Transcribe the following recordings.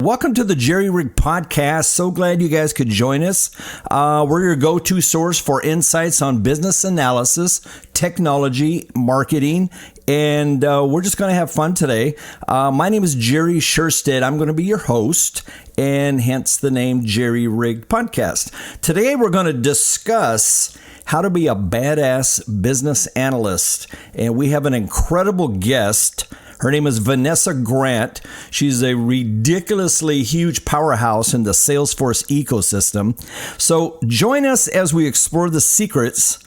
Welcome to the Jerry Rig Podcast. So glad you guys could join us. We're your go-to source for insights on business analysis, technology, marketing, and we're just going to have fun today. My name is Jerry Sherstead. I'm going to be your host, and hence the name Jerry Rig Podcast. Today we're going to discuss how to be a badass business analyst, and we have an incredible guest. Her name is Vanessa Grant. She's a ridiculously huge powerhouse in the Salesforce ecosystem. So join us as we explore the secrets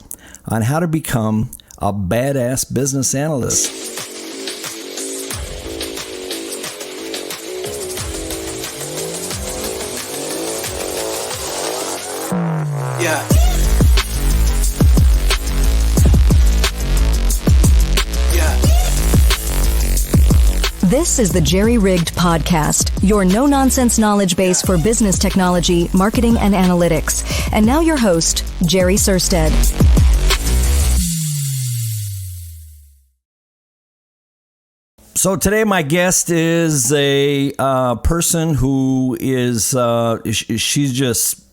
on how to become a badass business analyst. Yeah. This is the Jerry Rigged Podcast, your no-nonsense knowledge base for business technology, marketing, and analytics. And now your host, Jerry Sherstead. So today my guest is a person who is,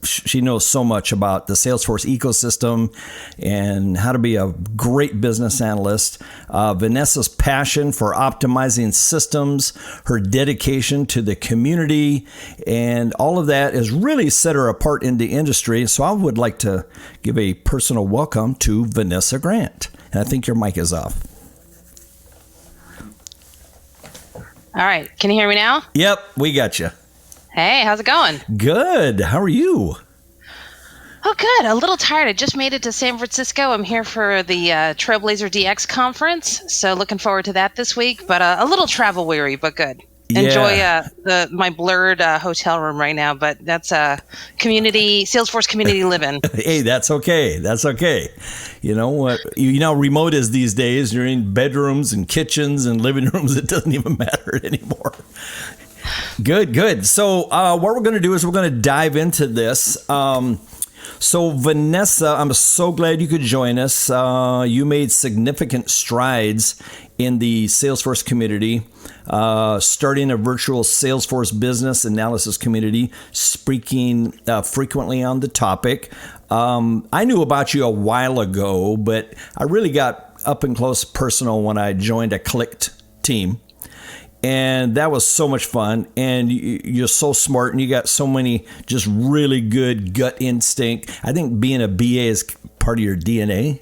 she knows so much about the Salesforce ecosystem and how to be a great business analyst. Vanessa's passion for optimizing systems, her dedication to the community, and all of that has really set her apart in the industry. So I would like to give a personal welcome to Vanessa Grant. And I think your mic is off. All right. Can you hear me now? Yep, we got you. Hey, how's it going? Good. How are you? Oh, good. A little tired. I just made it to San Francisco. I'm here for the Trailblazer DX conference, so looking forward to that this week. But a little travel weary, but good. Yeah. Enjoy my blurred hotel room right now, but that's Salesforce community living. Hey, that's okay. That's okay. You know what? You know, remote is these days. You're in bedrooms and kitchens and living rooms. It doesn't even matter anymore. Good. So what we're going to do is we're going to dive into this. So Vanessa, I'm so glad you could join us. You made significant strides in the Salesforce community, starting a virtual Salesforce business analysis community, speaking frequently on the topic. I knew about you a while ago, but I really got up and close personal when I joined a Clicked team. And that was so much fun. And you're so smart and you got so many just really good gut instinct. I think being a BA is part of your DNA.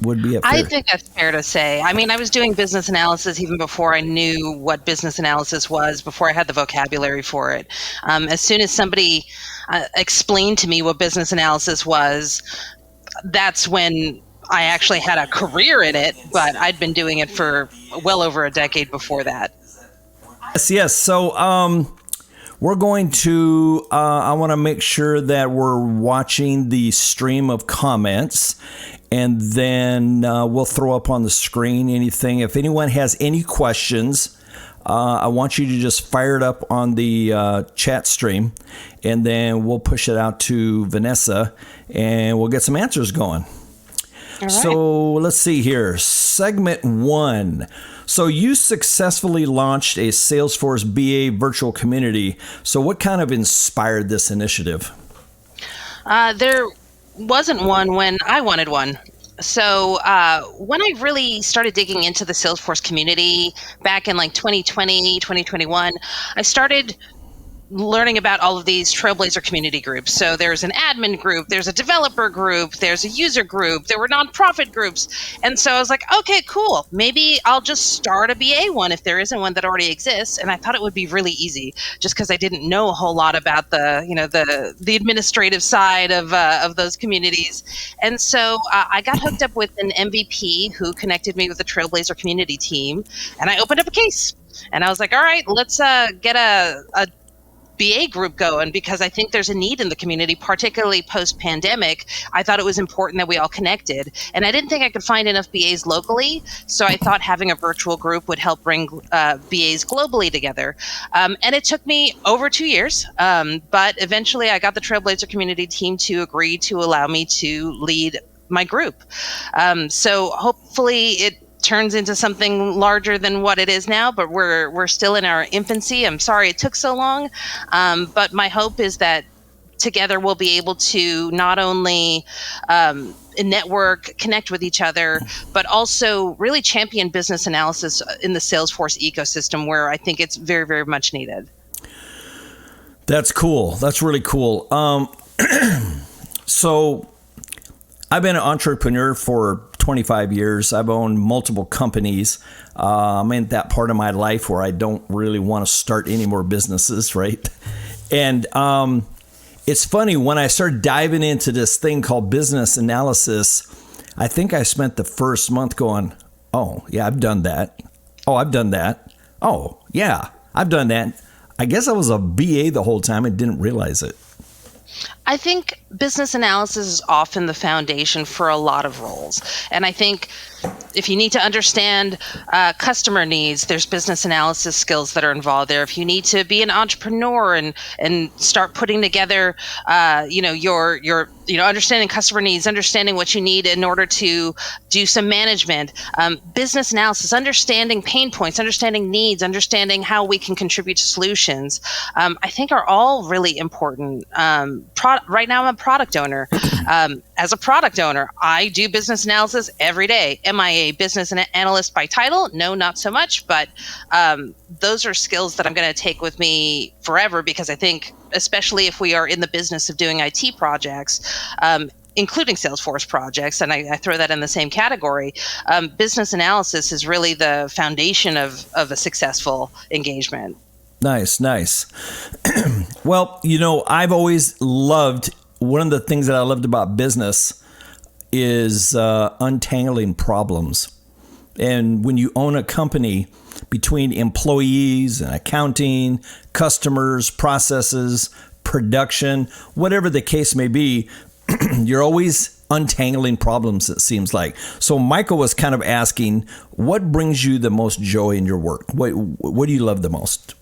Would be a fair? I think that's fair to say. I mean, I was doing business analysis even before I knew what business analysis was, before I had the vocabulary for it. As soon as somebody explained to me what business analysis was, that's when I actually had a career in it, but I'd been doing it for well over a decade before that. Yes. So we're going to, I want to make sure that we're watching the stream of comments, and then we'll throw up on the screen anything. If anyone has any questions, I want you to just fire it up on the chat stream, and then we'll push it out to Vanessa, and we'll get some answers going. All right. So let's see here. Segment 1. So you successfully launched a Salesforce BA virtual community. So what kind of inspired this initiative? There wasn't one when I wanted one. So when I really started digging into the Salesforce community back in like 2020, 2021, I started learning about all of these Trailblazer community groups. So there's an admin group, there's a developer group, there's a user group, there were nonprofit groups. And so I was like, okay, cool. Maybe I'll just start a BA one if there isn't one that already exists. And I thought it would be really easy just because I didn't know a whole lot about the administrative side of those communities. And so I got hooked up with an MVP who connected me with the Trailblazer community team. And I opened up a case. And I was like, all right, let's get a BA group going, because I think there's a need in the community, particularly post-pandemic. I thought it was important that we all connected. And I didn't think I could find enough BAs locally, so I thought having a virtual group would help bring BAs globally together. And it took me over 2 years, but eventually I got the Trailblazer community team to agree to allow me to lead my group. So hopefully turns into something larger than what it is now, but we're still in our infancy. I'm sorry it took so long, but my hope is that together we'll be able to not only network, connect with each other, but also really champion business analysis in the Salesforce ecosystem, where I think it's very, very much needed. That's cool. That's really cool. So I've been an entrepreneur for 25 years. I've owned multiple companies. I'm in that part of my life where I don't really want to start any more businesses, right? And it's funny, when I started diving into this thing called business analysis, I think I spent the first month going, oh, yeah, I've done that. Oh, I've done that. Oh, yeah, I've done that. I guess I was a BA the whole time and didn't realize it. I think business analysis is often the foundation for a lot of roles. And I think if you need to understand customer needs, there's business analysis skills that are involved there. If you need to be an entrepreneur and start putting together, your understanding customer needs, understanding what you need in order to do some management, business analysis, understanding pain points, understanding needs, understanding how we can contribute to solutions, I think are all really important. Right now, I'm a product owner. As a product owner, I do business analysis every day. Am I a business analyst by title? No, not so much. But those are skills that I'm going to take with me forever, because I think, especially if we are in the business of doing IT projects, including Salesforce projects, and I throw that in the same category, business analysis is really the foundation of a successful engagement. Nice. Well, I've always loved, one of the things that I loved about business is untangling problems. And when you own a company, between employees and accounting, customers, processes, production, whatever the case may be, you're always untangling problems, it seems like. So Michael was kind of asking, what brings you the most joy in your work? What do you love the most?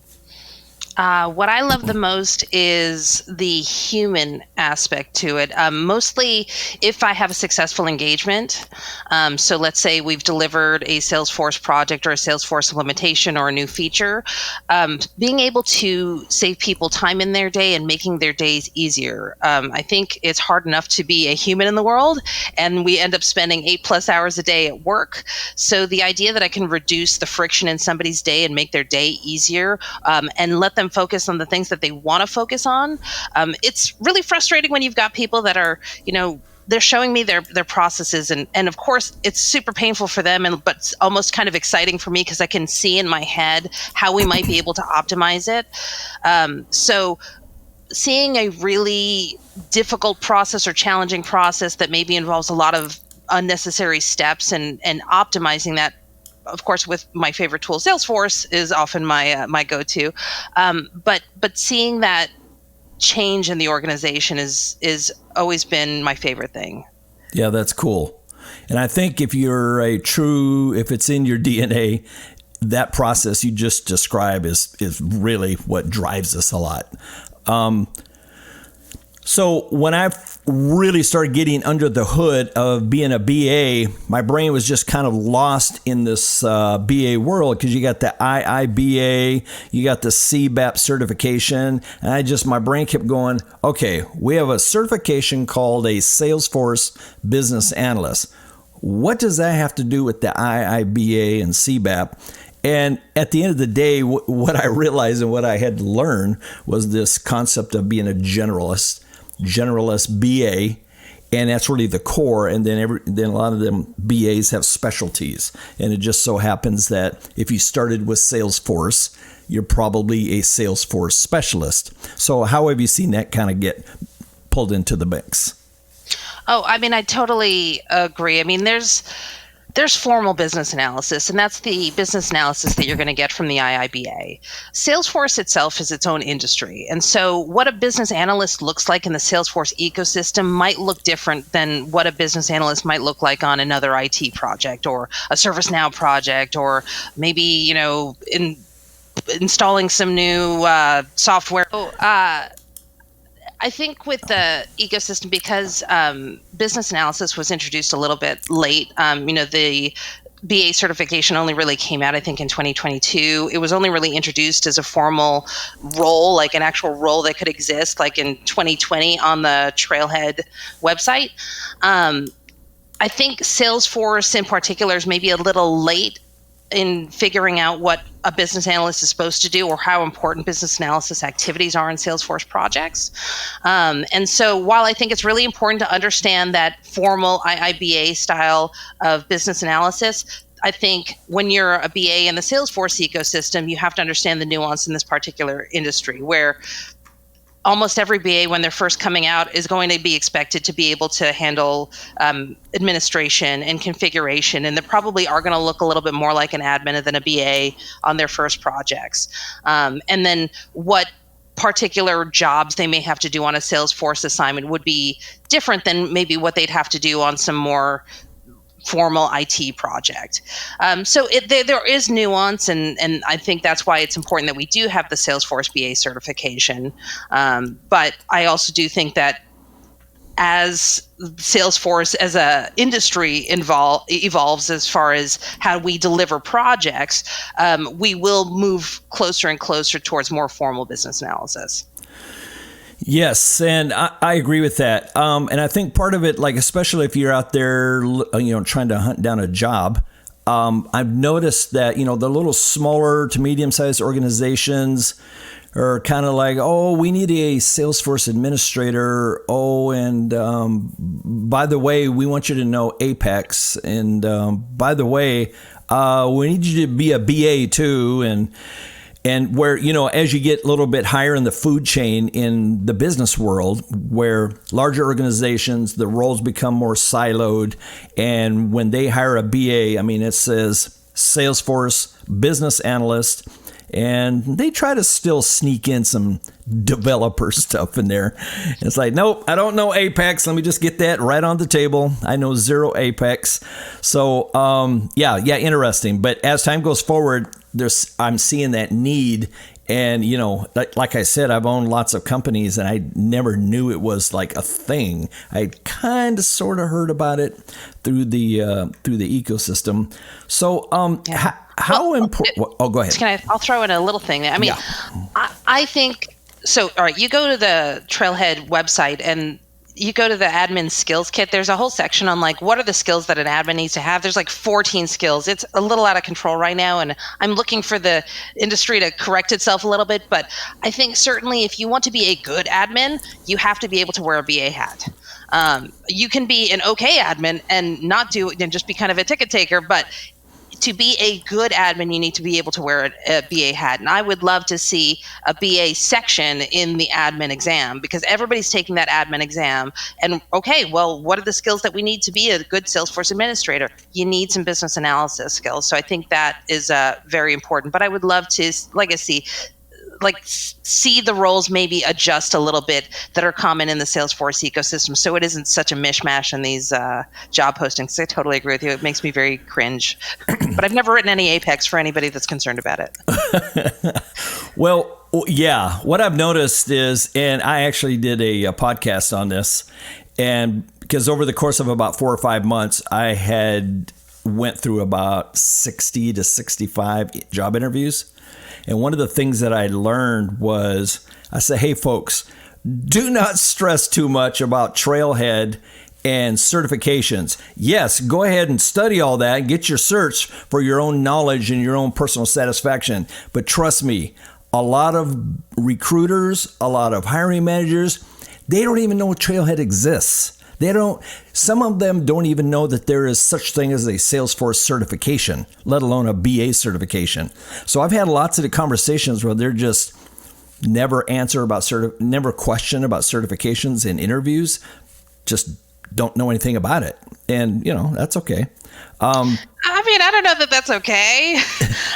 What I love the most is the human aspect to it. Mostly if I have a successful engagement. So let's say we've delivered a Salesforce project or a Salesforce implementation or a new feature. Being able to save people time in their day and making their days easier. I think it's hard enough to be a human in the world, and we end up spending 8+ hours a day at work. So the idea that I can reduce the friction in somebody's day and make their day easier, and let them focus on the things that they want to focus on. It's really frustrating when you've got people that are, they're showing me their processes, and of course it's super painful for them, but it's almost kind of exciting for me because I can see in my head how we might be able to optimize it. So seeing a really difficult process or challenging process that maybe involves a lot of unnecessary steps and optimizing that, of course, with my favorite tool, Salesforce, is often my go-to. But seeing that change in the organization is always been my favorite thing. Yeah, that's cool. And I think if it's in your DNA, that process you just described is really what drives us a lot. So when I really started getting under the hood of being a BA, my brain was just kind of lost in this BA world, because you got the IIBA, you got the CBAP certification, and my brain kept going, okay, we have a certification called a Salesforce Business Analyst. What does that have to do with the IIBA and CBAP? And at the end of the day, what I realized and what I had to learn was this concept of being a generalist BA, and that's really the core. And then a lot of them BAs have specialties, and it just so happens that if you started with Salesforce, you're probably a Salesforce specialist. So how have you seen that kind of get pulled into the mix? Oh, I mean, I totally agree. I mean, there's formal business analysis, and that's the business analysis that you're going to get from the IIBA. Salesforce itself is its own industry. And so what a business analyst looks like in the Salesforce ecosystem might look different than what a business analyst might look like on another IT project or a ServiceNow project, or maybe, installing some new software. I think with the ecosystem, because business analysis was introduced a little bit late, the BA certification only really came out, I think, in 2022. It was only really introduced as a formal role, like an actual role that could exist, like in 2020 on the Trailhead website. I think Salesforce in particular is maybe a little late in figuring out what a business analyst is supposed to do or how important business analysis activities are in Salesforce projects. And so while I think it's really important to understand that formal IIBA style of business analysis, I think when you're a BA in the Salesforce ecosystem, you have to understand the nuance in this particular industry where almost every BA, when they're first coming out, is going to be expected to be able to handle administration and configuration, and they probably are going to look a little bit more like an admin than a BA on their first projects. And then what particular jobs they may have to do on a Salesforce assignment would be different than maybe what they'd have to do on some more formal IT project. So there is nuance, and I think that's why it's important that we do have the Salesforce BA certification. But I also do think that as Salesforce as a industry evolves as far as how we deliver projects, we will move closer and closer towards more formal business analysis. Yes, and I agree with that. And I think part of it, like especially if you're out there, trying to hunt down a job, I've noticed that, the little smaller to medium-sized organizations are kind of like, oh, we need a Salesforce administrator. Oh, and by the way, we want you to know Apex. And by the way, we need you to be a BA too. And where, as you get a little bit higher in the food chain in the business world, where larger organizations, the roles become more siloed. And when they hire a BA, it says Salesforce business analyst, and they try to still sneak in some developer stuff in there. It's like, nope, I don't know Apex. Let me just get that right on the table. I know zero Apex. So, yeah, interesting. But as time goes forward, I'm seeing that need. And, like I said, I've owned lots of companies and I never knew it was like a thing. I kind of sort of heard about it through the ecosystem. So, how important? Oh, go ahead. I'll throw in a little thing. I think so. All right, you go to the Trailhead website and you go to the admin skills kit. There's a whole section on like what are the skills that an admin needs to have. There's like 14 skills. It's a little out of control right now, and I'm looking for the industry to correct itself a little bit. But I think certainly if you want to be a good admin, you have to be able to wear a BA hat. You can be an okay admin and not do and just be kind of a ticket taker, but to be a good admin, you need to be able to wear a BA hat. And I would love to see a BA section in the admin exam, because everybody's taking that admin exam. And okay, well, what are the skills that we need to be a good Salesforce administrator? You need some business analysis skills. So I think that is very important. But I would love to, see the roles maybe adjust a little bit that are common in the Salesforce ecosystem, so it isn't such a mishmash in these job postings. I totally agree with you. It makes me very cringe. But I've never written any Apex for anybody that's concerned about it. Well, yeah. What I've noticed is, and I actually did a podcast on this, and because over the course of about 4 or 5 months, I had went through about 60 to 65 job interviews. And one of the things that I learned was, I said, hey, folks, do not stress too much about Trailhead and certifications. Yes, go ahead and study all that, get your certs for your own knowledge and your own personal satisfaction. But trust me, a lot of recruiters, a lot of hiring managers, they don't even know Trailhead exists. Some of them don't even know that there is such thing as a Salesforce certification, let alone a BA certification. So I've had lots of the conversations where they're just never question about certifications in interviews, just don't know anything about it. And, that's okay. I don't know that that's okay.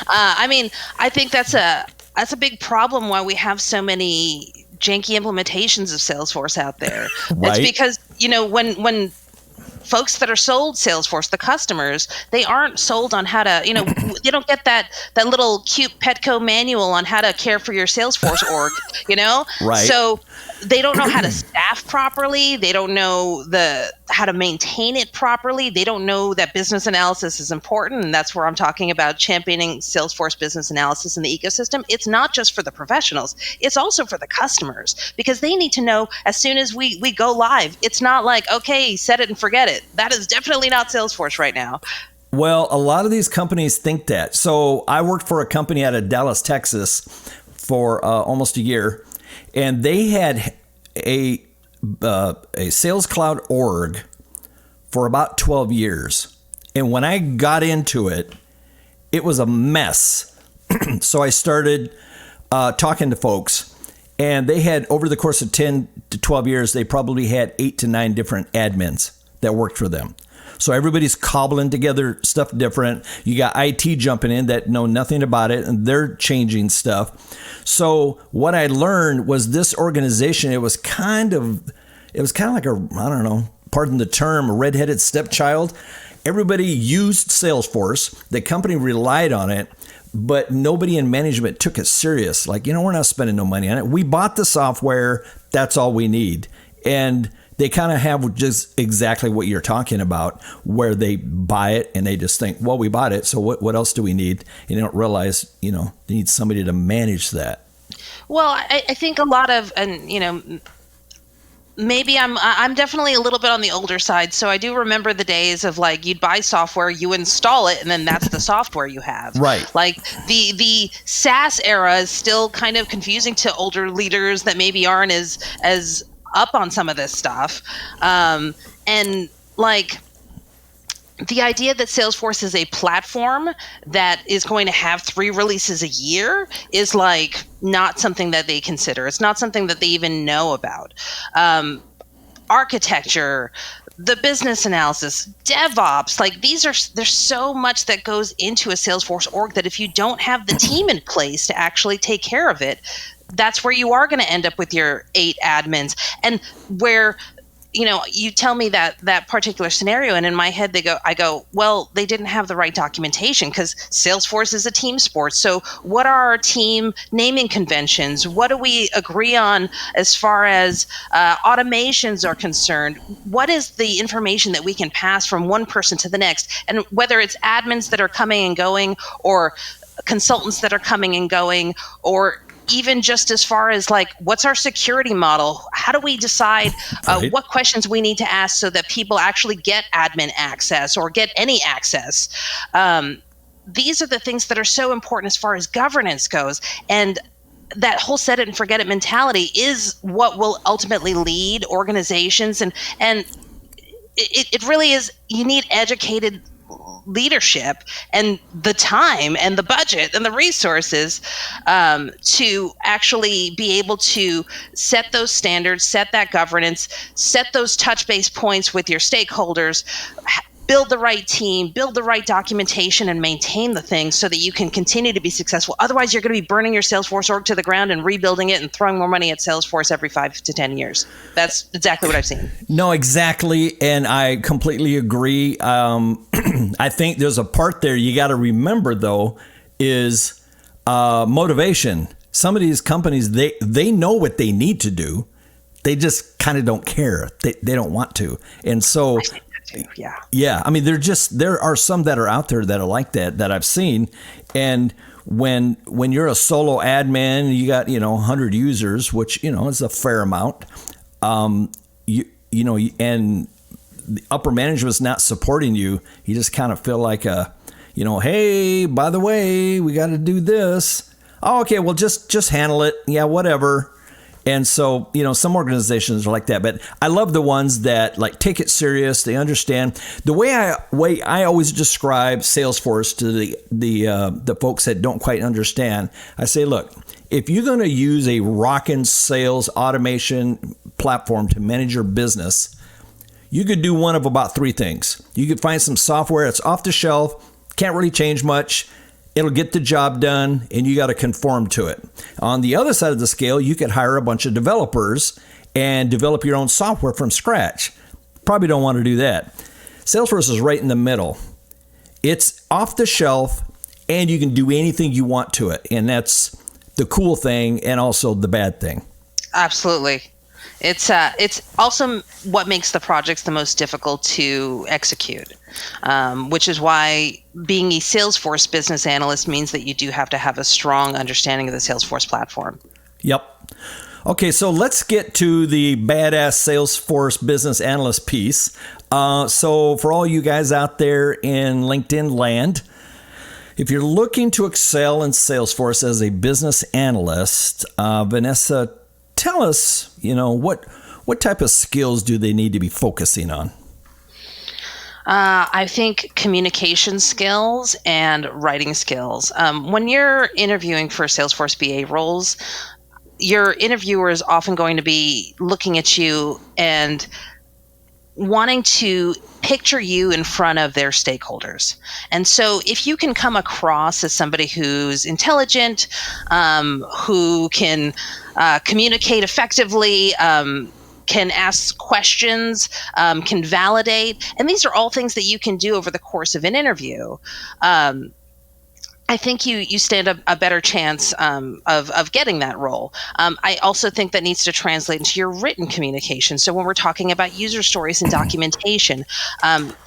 I think that's a big problem why we have so many janky implementations of Salesforce out there. Right. It's because, when folks that are sold Salesforce, the customers, they aren't sold on how to, they don't get that little cute Petco manual on how to care for your Salesforce org, Right. So they don't know how to staff properly. They don't know how to maintain it properly. They don't know that business analysis is important. And that's where I'm talking about championing Salesforce business analysis in the ecosystem. It's not just for the professionals. It's also for the customers, because they need to know as soon as we go live. It's not like, okay, set it and forget it. That is definitely not Salesforce right now. Well, a lot of these companies think that. So I worked for a company out of Dallas, Texas for almost a year. And they had a Sales Cloud org for about 12 years. And when I got into it, it was a mess. So I started talking to folks, and they had, over the course of 10 to 12 years, they probably had 8 to 9 different admins that worked for them. So everybody's cobbling together stuff different. You got IT jumping in that know nothing about it, and they're changing stuff. So what I learned was this organization, it was kind of like a, I don't know, pardon the term, a redheaded stepchild. Everybody used Salesforce. The company relied on it, but nobody in management took it serious. Like, we're not spending no money on it. We bought the software. That's all we need. And they kind of have just exactly what you're talking about, where they buy it and they just think, well, we bought it, so what else do we need? And they don't realize, they need somebody to manage that. Well, I think a lot of, and maybe I'm definitely a little bit on the older side. So I do remember the days of like, you'd buy software, you install it, and then that's the software you have. Right. Like the SaaS era is still kind of confusing to older leaders that maybe aren't as up on some of this stuff. And like the idea that Salesforce is a platform that is going to have 3 releases a year is like not something that they consider. It's not something that they even know about. Architecture, the business analysis, DevOps, like there's so much that goes into a Salesforce org that if you don't have the team in place to actually take care of it, that's where you are going to end up with your 8 admins. And where, you tell me that particular scenario, and in my head I go, well, they didn't have the right documentation, because Salesforce is a team sport. So what are our team naming conventions? What do we agree on as far as automations are concerned? What is the information that we can pass from one person to the next? And whether it's admins that are coming and going, or consultants that are coming and going, or even just as far as like, what's our security model? How do we decide what questions we need to ask so that people actually get admin access or get any access? These are the things that are so important as far as governance goes. And that whole set it and forget it mentality is what will ultimately lead organizations. And it really is, you need educated leadership and the time and the budget and the resources to actually be able to set those standards, set that governance, set those touch base points with your stakeholders, build the right team, build the right documentation, and maintain the thing so that you can continue to be successful. Otherwise, you're going to be burning your Salesforce org to the ground and rebuilding it and throwing more money at Salesforce every 5 to 10 years. That's exactly what I've seen. No, exactly. And I completely agree. I think there's a part there you got to remember, though, is motivation. Some of these companies, they know what they need to do. They just kind of don't care. They don't want to. And so... Yeah. I mean, there are some that are out there that are like that I've seen. And when you're a solo admin, you got, 100 users, which, is a fair amount. And the upper management's not supporting you. You just kind of feel like hey, by the way, we got to do this. Oh, okay. Well, just handle it. Yeah, whatever. And so, some organizations are like that, but I love the ones that like take it serious. They understand the way I always describe Salesforce to the folks that don't quite understand. I say, look, if you're going to use a rockin' sales automation platform to manage your business, you could do one of about 3 things. You could find some software that's off the shelf, can't really change much. It'll get the job done, and you got to conform to it. On the other side of the scale, you could hire a bunch of developers and develop your own software from scratch. Probably don't want to do that. Salesforce is right in the middle. It's off the shelf, and you can do anything you want to it. And that's the cool thing and also the bad thing. Absolutely. It's also what makes the projects the most difficult to execute, which is why being a Salesforce business analyst means that you do have to have a strong understanding of the Salesforce platform. Yep. Okay, so let's get to the badass Salesforce business analyst piece. So for all you guys out there in LinkedIn land, if you're looking to excel in Salesforce as a business analyst, Vanessa, tell us, what type of skills do they need to be focusing on? I think communication skills and writing skills. When you're interviewing for Salesforce BA roles, your interviewer is often going to be looking at you and wanting to picture you in front of their stakeholders. And so if you can come across as somebody who's intelligent, who can communicate effectively, can ask questions, can validate, and these are all things that you can do over the course of an interview, I think you stand a better chance of getting that role. I also think that needs to translate into your written communication. So when we're talking about user stories and documentation,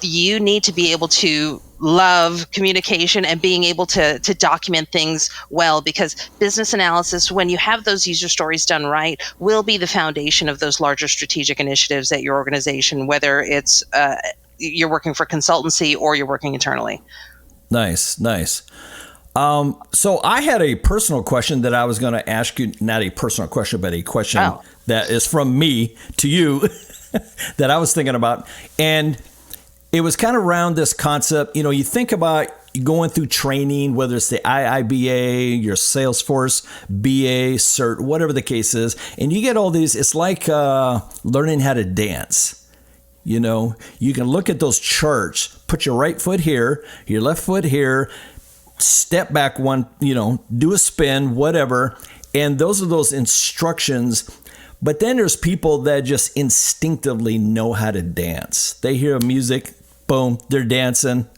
you need to be able to love communication and being able to document things well, because business analysis, when you have those user stories done right, will be the foundation of those larger strategic initiatives at your organization, whether it's you're working for consultancy or you're working internally. Nice. So I had a personal question that I was going to ask you, not a personal question, but a question that is from me to you that I was thinking about. And it was kind of around this concept, you think about going through training, whether it's the IIBA, your Salesforce BA, CERT, whatever the case is, and you get all these, it's like learning how to dance. You can look at those charts, put your right foot here, your left foot here, step back one, do a spin, whatever. And those are those instructions. But then there's people that just instinctively know how to dance. They hear music, boom, they're dancing.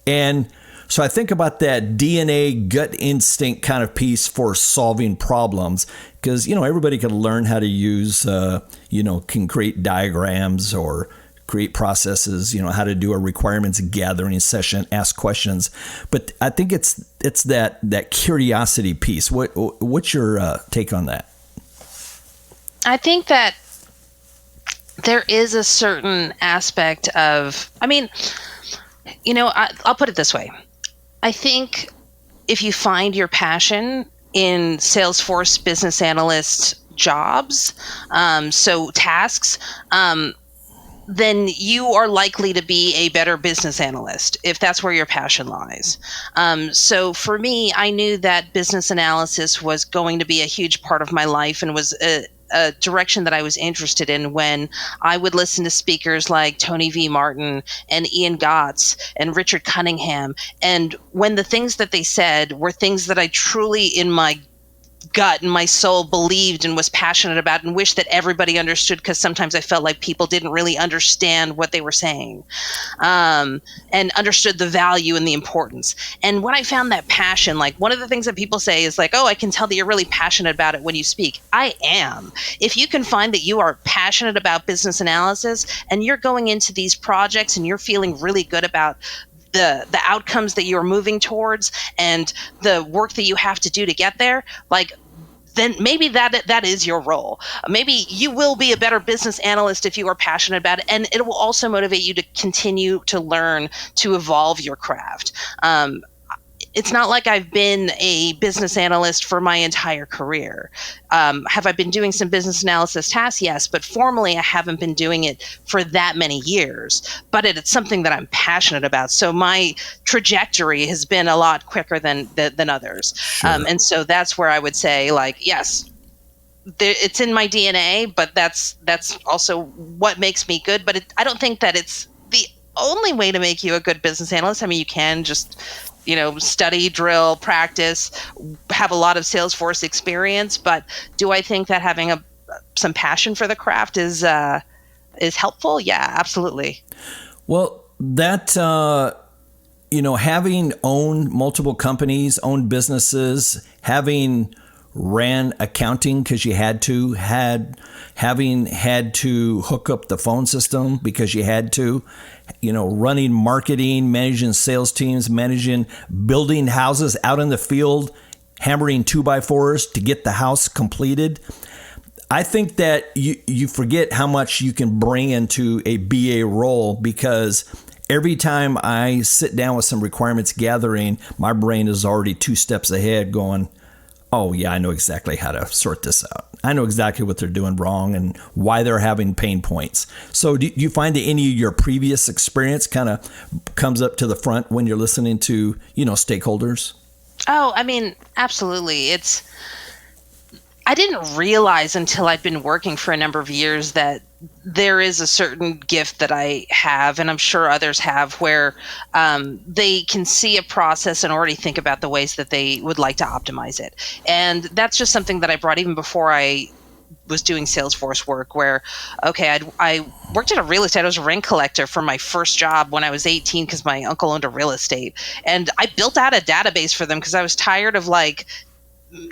And so I think about that DNA gut instinct kind of piece for solving problems, because, everybody can learn how to use, can create diagrams or create processes, how to do a requirements gathering session, ask questions. But I think it's that curiosity piece. What's your take on that? I think that there is a certain aspect of, I'll put it this way. I think if you find your passion in Salesforce business analyst jobs, so tasks, then you are likely to be a better business analyst if that's where your passion lies. So for me, I knew that business analysis was going to be a huge part of my life and was a direction that I was interested in when I would listen to speakers like Tony V. Martin and Ian Gotts and Richard Cunningham. And when the things that they said were things that I truly in my gut and my soul believed and was passionate about and wished that everybody understood, because sometimes I felt like people didn't really understand what they were saying, and understood the value and the importance. And when I found that passion, like one of the things that people say is like, oh, I can tell that you're really passionate about it when you speak. I am. If you can find that you are passionate about business analysis and you're going into these projects and you're feeling really good about the outcomes that you're moving towards and the work that you have to do to get there, like, then maybe that is your role. Maybe you will be a better business analyst if you are passionate about it, and it will also motivate you to continue to learn, to evolve your craft. It's not like I've been a business analyst for my entire career. Have I been doing some business analysis tasks? Yes, but formally I haven't been doing it for that many years. But it's something that I'm passionate about. So my trajectory has been a lot quicker than others. Sure. And so that's where I would say, like, yes, it's in my DNA, but that's also what makes me good. But I don't think that it's the only way to make you a good business analyst. I mean, you can just study, drill, practice, have a lot of Salesforce experience. But do I think that having some passion for the craft is helpful? Yeah, absolutely. Well, that, having owned multiple companies, owned businesses, having ran accounting because you had to, having had to hook up the phone system because you had to, running marketing, managing sales teams, managing building houses out in the field, hammering 2x4s to get the house completed. I think that you forget how much you can bring into a BA role, because every time I sit down with some requirements gathering, my brain is already 2 steps ahead going, oh yeah, I know exactly how to sort this out. I know exactly what they're doing wrong and why they're having pain points. So do you find that any of your previous experience kind of comes up to the front when you're listening to, stakeholders? Oh, I mean, absolutely. I didn't realize until I'd been working for a number of years that there is a certain gift that I have, and I'm sure others have, where they can see a process and already think about the ways that they would like to optimize it. And that's just something that I brought even before I was doing Salesforce work, where, okay, I worked at a real estate. I was a rent collector for my first job when I was 18 because my uncle owned a real estate. And I built out a database for them because I was tired of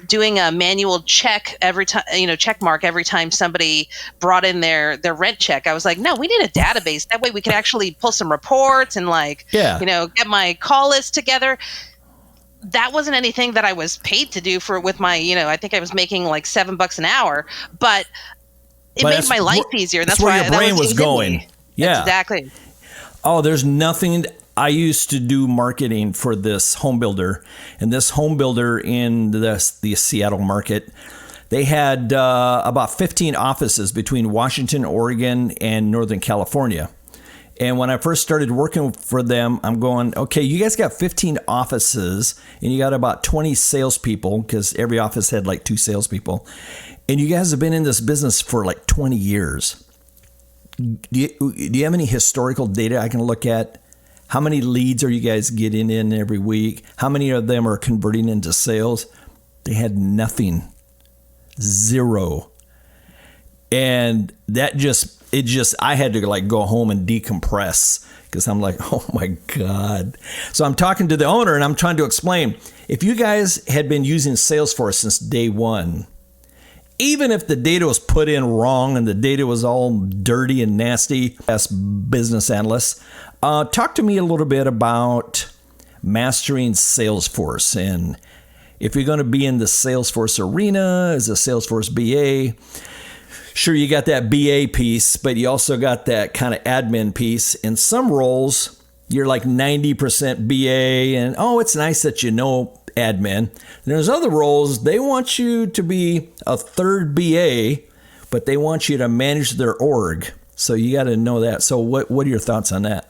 doing a manual check every time, check mark every time somebody brought in their rent check. I was like, no, we need a database. That way we could actually pull some reports and get my call list together. That wasn't anything that I was paid to do with my, I think I was making like $7 an hour, but it made my life easier. That's where your brain was going. Yeah, exactly. Oh, there's nothing. I used to do marketing for this home builder, and this home builder in the Seattle market, they had about 15 offices between Washington, Oregon, and Northern California. And when I first started working for them, I'm going, okay, you guys got 15 offices, and you got about 20 salespeople, because every office had like 2 salespeople. And you guys have been in this business for like 20 years. Do you have any historical data I can look at? How many leads are you guys getting in every week? How many of them are converting into sales? They had nothing. 0. And that I had to go home and decompress, because I'm like, oh my God. So I'm talking to the owner and I'm trying to explain, if you guys had been using Salesforce since day one, even if the data was put in wrong and the data was all dirty and nasty, as business analysts, talk to me a little bit about mastering Salesforce. And if you're going to be in the Salesforce arena as a Salesforce BA, sure, you got that BA piece, but you also got that kind of admin piece. In some roles, you're like 90% BA, and it's nice that you know admin. And there's other roles, they want you to be a third BA, but they want you to manage their org. So you got to know that. So what are your thoughts on that?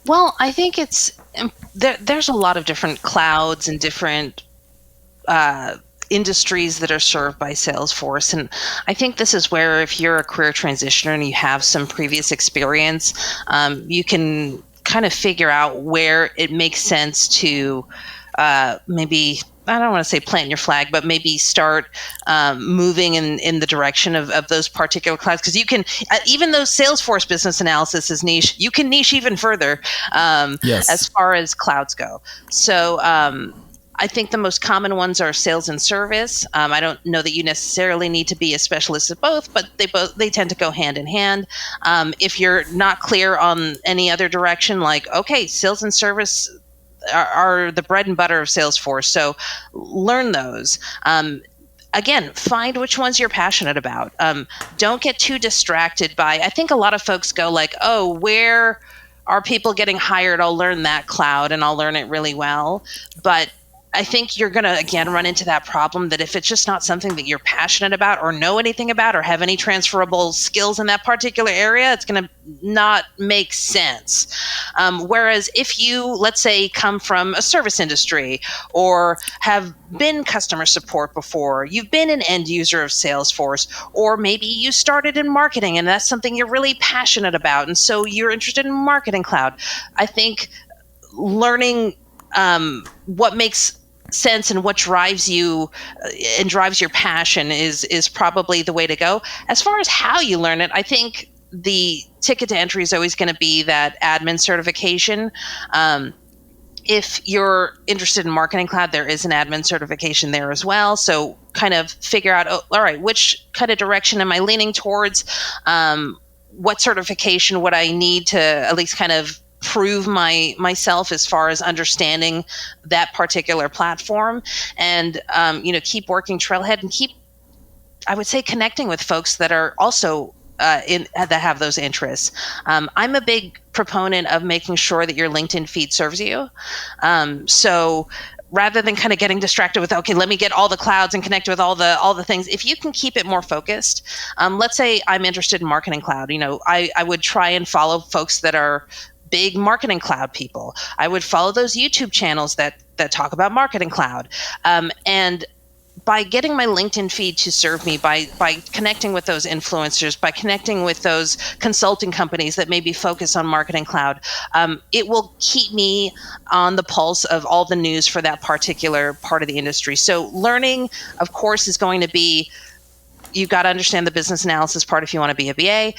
Well, I think there's a lot of different clouds and different industries that are served by Salesforce. And I think this is where, if you're a career transitioner and you have some previous experience, you can kind of figure out where it makes sense to maybe, I don't want to say plant your flag, but maybe start moving in the direction of those particular clouds. Because you can, even though Salesforce business analysis is niche, you can niche even further as far as clouds go. So I think the most common ones are sales and service. I don't know that you necessarily need to be a specialist at both, but they tend to go hand in hand. If you're not clear on any other direction, sales and service are the bread and butter of Salesforce. So learn those. Again, find which ones you're passionate about. Don't get too distracted by, I think a lot of folks go where are people getting hired? I'll learn that cloud and I'll learn it really well. But I think you're going to, again, run into that problem that if it's just not something that you're passionate about or know anything about or have any transferable skills in that particular area, it's going to not make sense. Whereas if you, let's say, come from a service industry or have been customer support before, you've been an end user of Salesforce, or maybe you started in marketing and that's something you're really passionate about, and so you're interested in Marketing Cloud, I think learning what makes sense and what drives you and drives your passion is probably the way to go. As far as how you learn it, I think the ticket to entry is always going to be that admin certification. if you're interested in Marketing Cloud, there is an admin certification there as well. So kind of figure out, all right, which kind of direction am I leaning towards? What certification would I need to at least kind of prove myself as far as understanding that particular platform? And, keep working Trailhead and keep, I would say, connecting with folks that are also that have those interests. I'm a big proponent of making sure that your LinkedIn feed serves you. So rather than kind of getting distracted with, okay, let me get all the clouds and connect with all the things, if you can keep it more focused, let's say I'm interested in Marketing Cloud. I would try and follow folks that are big Marketing Cloud people. I would follow those YouTube channels that talk about Marketing Cloud. And by getting my LinkedIn feed to serve me, by connecting with those influencers, by connecting with those consulting companies that maybe focus on Marketing Cloud, it will keep me on the pulse of all the news for that particular part of the industry. So learning, of course, is going to be, you've got to understand the business analysis part if you want to be a BA.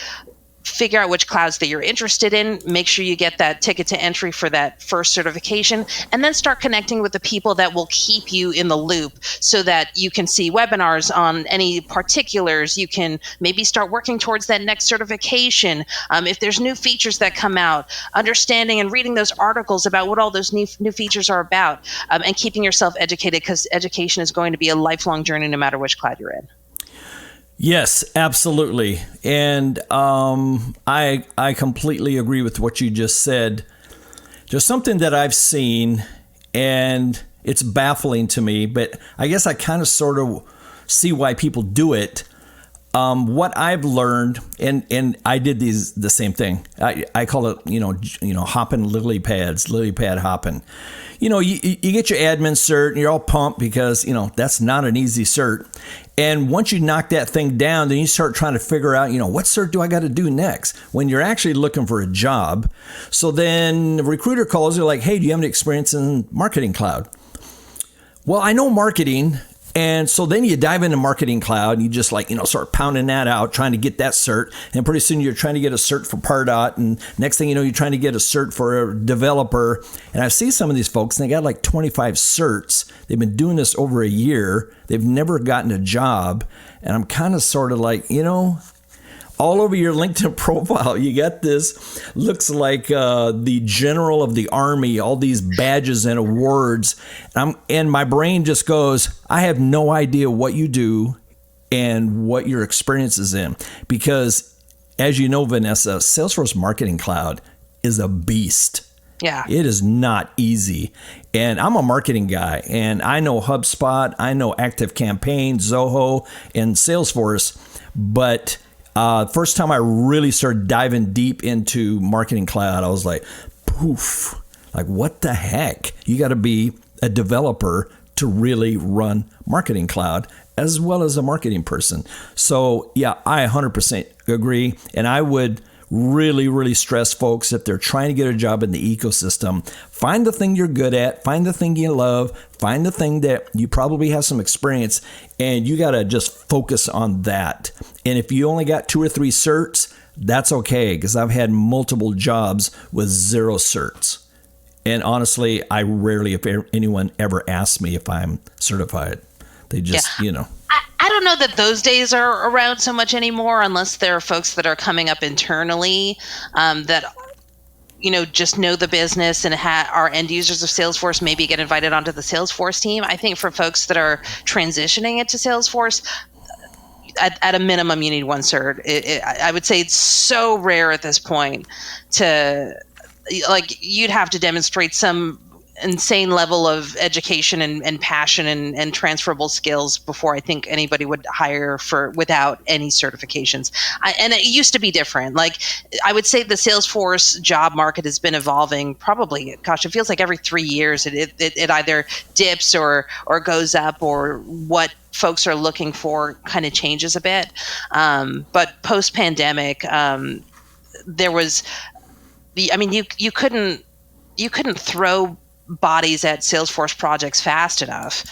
Figure out which clouds that you're interested in, make sure you get that ticket to entry for that first certification, and then start connecting with the people that will keep you in the loop so that you can see webinars on any particulars. You can maybe start working towards that next certification. If there's new features that come out, understanding and reading those articles about what all those new features are about, and keeping yourself educated, because education is going to be a lifelong journey no matter which cloud you're in. Yes, absolutely. And I completely agree with what you just said. Just something that I've seen, and it's baffling to me, but I guess I kind of sort of see why people do it. What I've learned, and I did the same thing. I call it, hopping lily pad hopping. You get your admin cert and you're all pumped because, that's not an easy cert. And once you knock that thing down, then you start trying to figure out, what cert do I got to do next when you're actually looking for a job. So then the recruiter calls you like, hey, do you have any experience in Marketing Cloud? Well, I know marketing. And so then you dive into Marketing Cloud and you just start pounding that out, trying to get that cert. And pretty soon you're trying to get a cert for Pardot. And next thing you know, you're trying to get a cert for a developer. And I see some of these folks and they got like 25 certs. They've been doing this over a year. They've never gotten a job. And I'm kind of sort of like, all over your LinkedIn profile, you got this, looks like the general of the army, all these badges and awards. And my brain just goes, I have no idea what you do and what your experience is in. Because as you know, Vanessa, Salesforce Marketing Cloud is a beast. Yeah. It is not easy. And I'm a marketing guy, and I know HubSpot, I know ActiveCampaign, Zoho, and Salesforce, but first time I really started diving deep into Marketing Cloud, I was like, poof, like what the heck? You got to be a developer to really run Marketing Cloud as well as a marketing person. So yeah, I 100% agree. And I would really, really stress folks, if they're trying to get a job in the ecosystem, find the thing you're good at, find the thing you love, find the thing that you probably have some experience, and you got to just focus on that. And if you only got 2 or 3 certs, that's okay, because I've had multiple jobs with 0 certs. And honestly, I rarely, if anyone ever asks me if I'm certified, they just, I don't know that those days are around so much anymore, unless there are folks that are coming up internally that just know the business and are end users of Salesforce, maybe get invited onto the Salesforce team. I think for folks that are transitioning into Salesforce, at a minimum, you need 1 cert. I would say it's so rare at this point to, you'd have to demonstrate some insane level of education and passion and transferable skills before I think anybody would hire without any certifications. And it used to be different. Like, I would say the Salesforce job market has been evolving probably, gosh, it feels like every 3 years it either dips or goes up, or what folks are looking for kind of changes a bit. But post-pandemic, there was you couldn't throw bodies at Salesforce projects fast enough,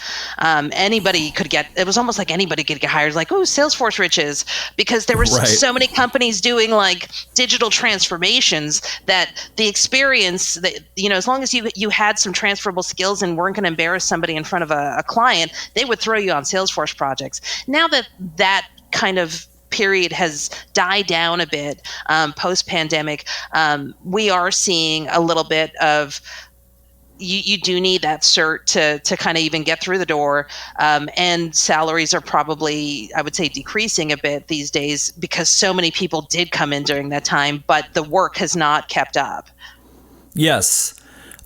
anybody could get, it was almost like anybody could get hired, like, oh, Salesforce riches, because there were Right. so many companies doing like digital transformations that the experience that, as long as you had some transferable skills and weren't going to embarrass somebody in front of a client, they would throw you on Salesforce projects. Now that kind of period has died down a bit, post-pandemic, we are seeing a little bit of, you do need that cert to kind of even get through the door. And salaries are probably, I would say, decreasing a bit these days because so many people did come in during that time, but the work has not kept up. Yes.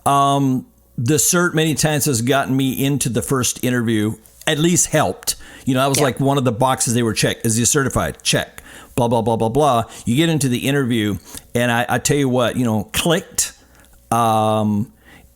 The cert many times has gotten me into the first interview, at least helped. I was like one of the boxes they were checked. Is he certified? Check. Blah, blah, blah, blah, blah. You get into the interview, and I tell you what, clicked.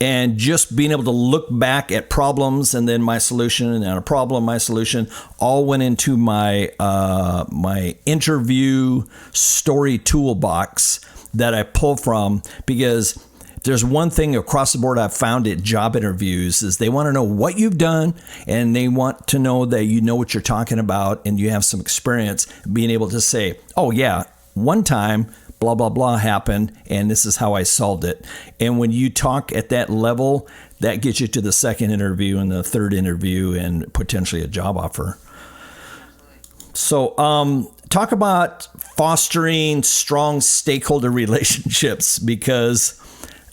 And just being able to look back at problems and then my solution and a problem, my solution, all went into my my interview story toolbox that I pull from, because there's one thing across the board I've found at job interviews is they want to know what you've done, and they want to know that you know what you're talking about and you have some experience being able to say, oh yeah, one time blah, blah, blah happened, and this is how I solved it. And when you talk at that level, that gets you to the second interview and the third interview and potentially a job offer. So talk about fostering strong stakeholder relationships, because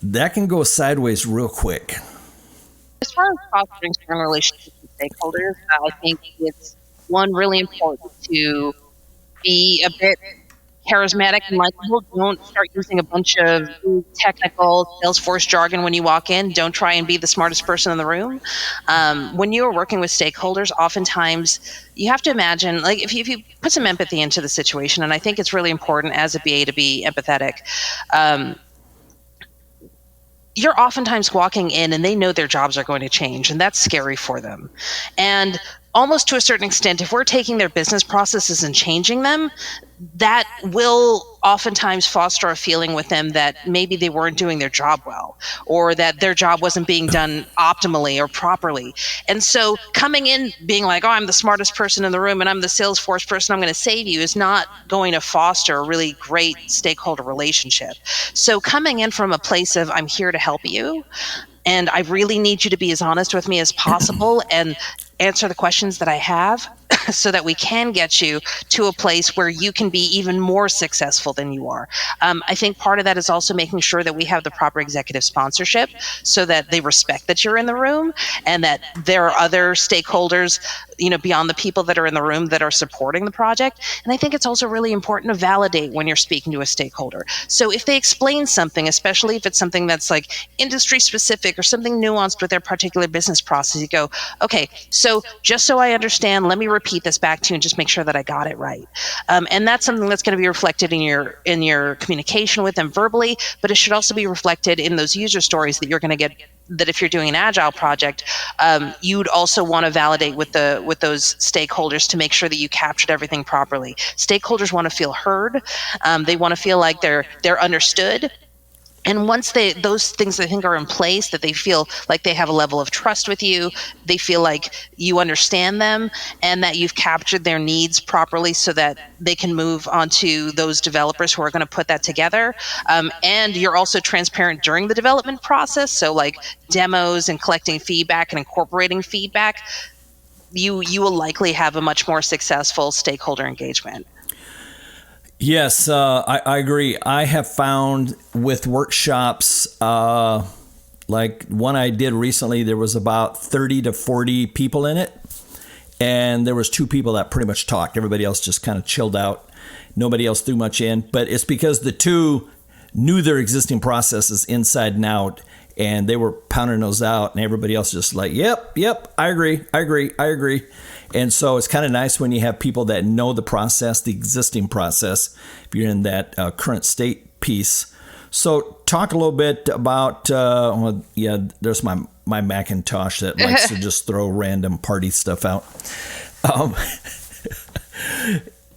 that can go sideways real quick. As far as fostering strong relationships with stakeholders, I think it's really important to be a bit charismatic and likable. Don't start using a bunch of technical Salesforce jargon when you walk in. Don't try and be the smartest person in the room. When you are working with stakeholders, oftentimes you have to imagine, like, if you put some empathy into the situation, and I think it's really important as a BA to be empathetic. You're oftentimes walking in and they know their jobs are going to change, and that's scary for them. And almost to a certain extent, if we're taking their business processes and changing them, that will oftentimes foster a feeling with them that maybe they weren't doing their job well, or that their job wasn't being done optimally or properly. And so coming in being like, oh, I'm the smartest person in the room and I'm the Salesforce person, I'm going to save you, is not going to foster a really great stakeholder relationship. So coming in from a place of, I'm here to help you, and I really need you to be as honest with me as possible and answer the questions that I have so that we can get you to a place where you can be even more successful than you are. I think part of that is also making sure that we have the proper executive sponsorship so that they respect that you're in the room and that there are other stakeholders, beyond the people that are in the room that are supporting the project. And I think it's also really important to validate when you're speaking to a stakeholder. So if they explain something, especially if it's something that's like industry specific or something nuanced with their particular business process, you go, okay, so just so I understand, let me repeat this back to you and just make sure that I got it right. And that's something that's going to be reflected in your communication with them verbally, but it should also be reflected in those user stories that you're going to get, that if you're doing an agile project, you'd also want to validate with those stakeholders to make sure that you captured everything properly. Stakeholders want to feel heard. They want to feel like they're understood. And once those things I think are in place, that they feel like they have a level of trust with you, they feel like you understand them and that you've captured their needs properly so that they can move on to those developers who are going to put that together. And you're also transparent during the development process. So like demos and collecting feedback and incorporating feedback, you will likely have a much more successful stakeholder engagement. Yes, I agree. I have found with workshops, like one I did recently, there was about 30 to 40 people in it. And there was 2 people that pretty much talked. Everybody else just kind of chilled out. Nobody else threw much in. But it's because the 2 knew their existing processes inside and out. And they were pounding those out. And everybody else just like, yep, I agree. And so it's kind of nice when you have people that know the process, the existing process, if you're in that current state piece. So talk a little bit about, there's my Macintosh that likes to just throw random party stuff out.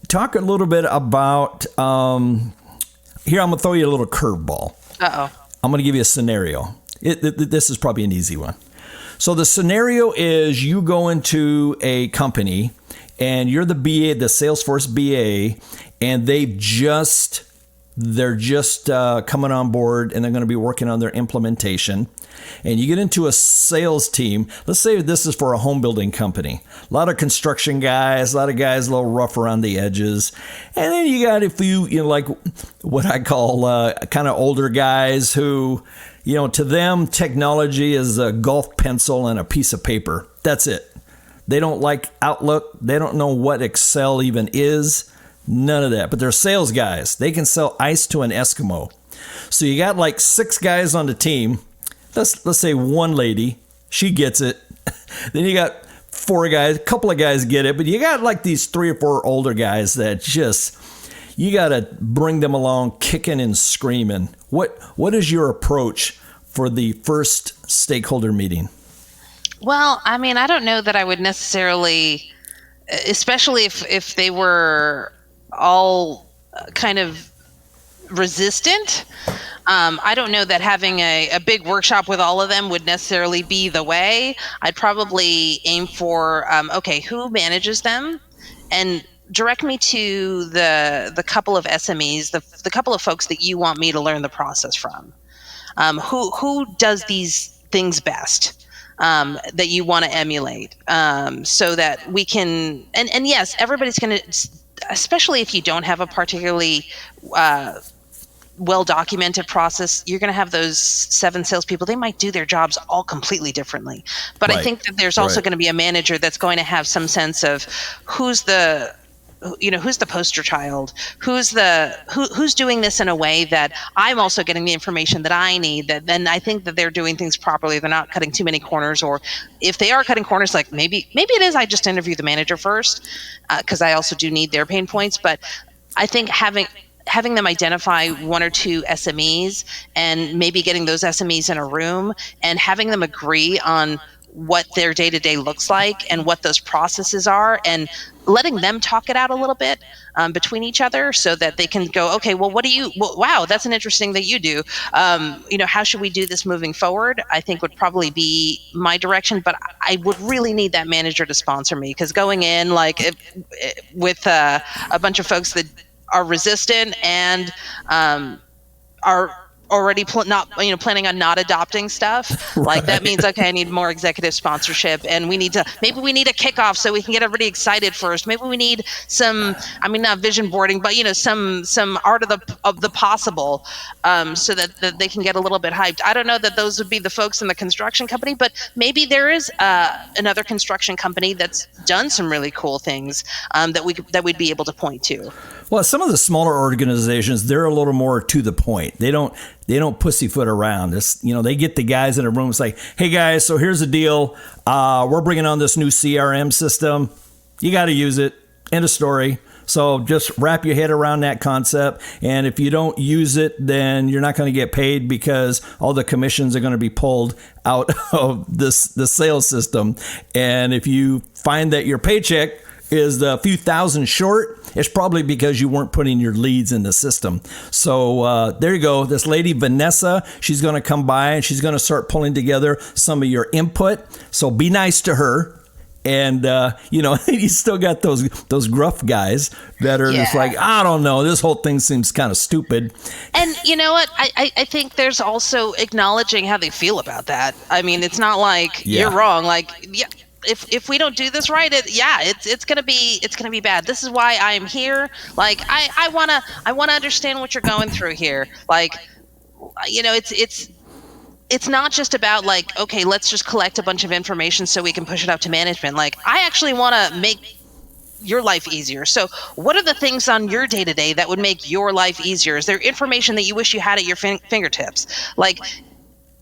Talk a little bit about, here I'm going to throw you a little curveball. Uh-oh. I'm going to give you a scenario. This is probably an easy one. So the scenario is you go into a company and you're the BA, the Salesforce BA, and they're just coming on board and they're going to be working on their implementation. And you get into a sales team. Let's say this is for a home building company. A lot of construction guys, a lot of guys a little rough around the edges. And then you got a few, like what I call kind of older guys who, to them, technology is a golf pencil and a piece of paper. That's it. They don't like Outlook. They don't know what Excel even is. None of that. But they're sales guys. They can sell ice to an Eskimo. So you got like 6 guys on the team. Let's say one lady, she gets it. Then you got 4 guys, a couple of guys get it, but you got like these 3 or 4 older guys that just, you got to bring them along kicking and screaming. What is your approach for the first stakeholder meeting? Well, I mean, I don't know that I would necessarily, especially if they were all kind of resistant. I don't know that having a big workshop with all of them would necessarily be the way. I'd probably aim for, who manages them? And direct me to the couple of SMEs, the couple of folks that you want me to learn the process from. Who does these things best that you want to emulate, so that we can, and yes, everybody's going to, especially if you don't have a particularly well-documented process, you're going to have those 7 salespeople. They might do their jobs all completely differently. But right. I think that there's also going to be a manager that's going to have some sense of who's the poster child, who's doing this in a way that I'm also getting the information that I need, that then I think that they're doing things properly. They're not cutting too many corners, or if they are cutting corners, like maybe it is I just interview the manager first, because I also do need their pain points. But I think having them identify 1 or 2 SMEs and maybe getting those SMEs in a room and having them agree on what their day-to-day looks like and what those processes are, and letting them talk it out a little bit between each other, so that they can go, okay, well, wow, that's an interesting that you do. How should we do this moving forward? I think would probably be my direction, but I would really need that manager to sponsor me, because going in with a bunch of folks that are resistant and are already planning on not adopting stuff, right. Like that means, okay, I need more executive sponsorship, and we need a kickoff so we can get everybody excited first. Maybe we need some, not vision boarding, but some art of the possible, so that they can get a little bit hyped. I don't know that those would be the folks in the construction company, but maybe there is another construction company that's done some really cool things that we'd be able to point to. Well, some of the smaller organizations, they're a little more to the point. They don't pussyfoot around. They get the guys in a room. It's like, hey guys, so here's the deal. We're bringing on this new CRM system. You got to use it. End of story. So just wrap your head around that concept. And if you don't use it, then you're not going to get paid, because all the commissions are going to be pulled out of the sales system. And if you find that your paycheck is a few thousand short, it's probably because you weren't putting your leads in the system. So there you go. This lady, Vanessa, she's going to come by and she's going to start pulling together some of your input. So be nice to her. And, you still got those gruff guys that are just like, I don't know, this whole thing seems kind of stupid. And you know what? I think there's also acknowledging how they feel about that. I mean, it's not like you're wrong. Like, if we don't do this right, it's gonna be bad. This is why I'm here. Like, I wanna understand what you're going through here. Like, it's not just about like, okay, let's just collect a bunch of information so we can push it up to management. Like, I actually want to make your life easier. So what are the things on your day-to-day that would make your life easier? Is there information that you wish you had at your fingertips? Like,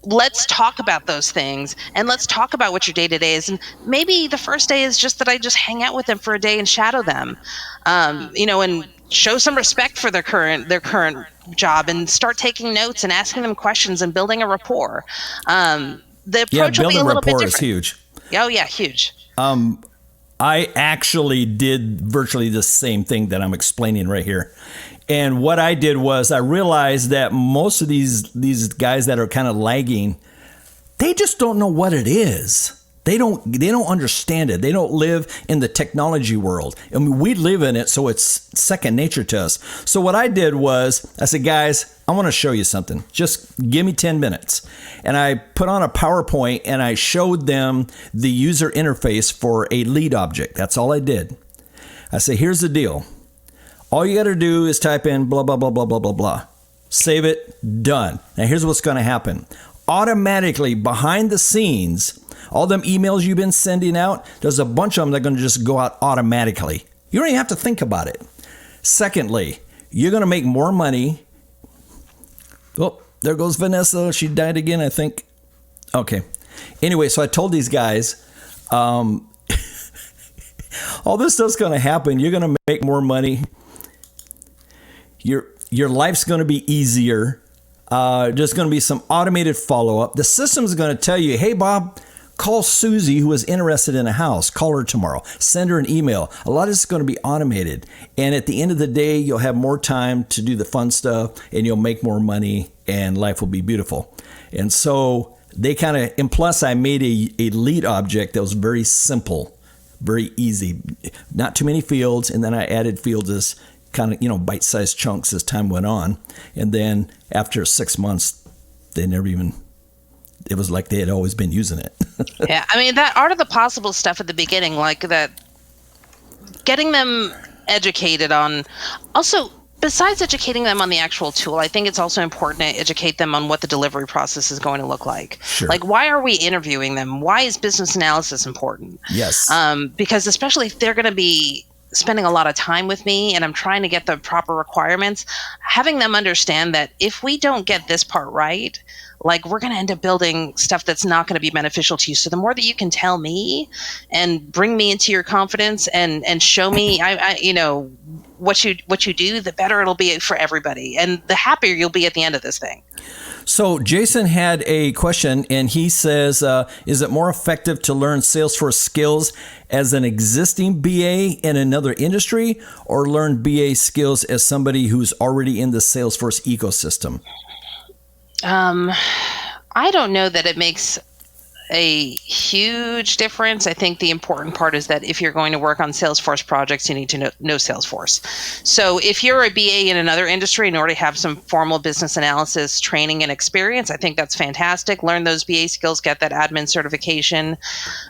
let's talk about those things, and let's talk about what your day-to-day is. And maybe the first day is just that I just hang out with them for a day and shadow them, and show some respect for their current job, and start taking notes and asking them questions and building a rapport. The approach will be a little bit different. Building rapport is huge. Oh yeah, huge. I actually did virtually the same thing that I'm explaining right here. And what I did was I realized that most of these guys that are kind of lagging, they just don't know what it is. They don't understand it. They don't live in the technology world. I mean, we live in it, so it's second nature to us. So what I did was, I said, guys, I want to show you something. Just give me 10 minutes. And I put on a PowerPoint and I showed them the user interface for a lead object. That's all I did. I say, here's the deal. All you got to do is type in blah, blah, blah, blah, blah, blah, blah. Save it, done. Now here's what's going to happen. Automatically behind the scenes, all them emails you've been sending out, there's a bunch of them that are going to just go out automatically. You don't even have to think about it. Secondly, you're going to make more money. Oh, there goes Vanessa. She died again, I think. Okay. Anyway, so I told these guys, all this stuff's going to happen. You're going to make more money. Your life's going to be easier. There's going to be some automated follow-up. The system's going to tell you, hey, Bob, call Susie, who is interested in a house. Call her tomorrow. Send her an email. A lot of this is going to be automated. And at the end of the day, you'll have more time to do the fun stuff, and you'll make more money, and life will be beautiful. And so they kind of, and plus I made a lead object that was very simple, very easy. Not too many fields, and then I added fields as kind of, bite-sized chunks as time went on. And then after 6 months, they never even, it was like they had always been using it. Yeah, I mean, that art of the possible stuff at the beginning, like that, getting them educated on, also, besides educating them on the actual tool, I think it's also important to educate them on what the delivery process is going to look like. Sure. Like, why are we interviewing them? Why is business analysis important? Yes. Because especially if they're going to be spending a lot of time with me and I'm trying to get the proper requirements, having them understand that if we don't get this part right, like we're going to end up building stuff that's not going to be beneficial to you. So the more that you can tell me and bring me into your confidence and show me, what you do, the better it'll be for everybody. And the happier you'll be at the end of this thing. So Jason had a question, and he says, is it more effective to learn Salesforce skills as an existing BA in another industry, or learn BA skills as somebody who's already in the Salesforce ecosystem? I don't know that it makes a huge difference. I think the important part is that if you're going to work on Salesforce projects, you need to know Salesforce. So if you're a BA in another industry and already have some formal business analysis training and experience, I think that's fantastic. Learn those BA skills, get that admin certification,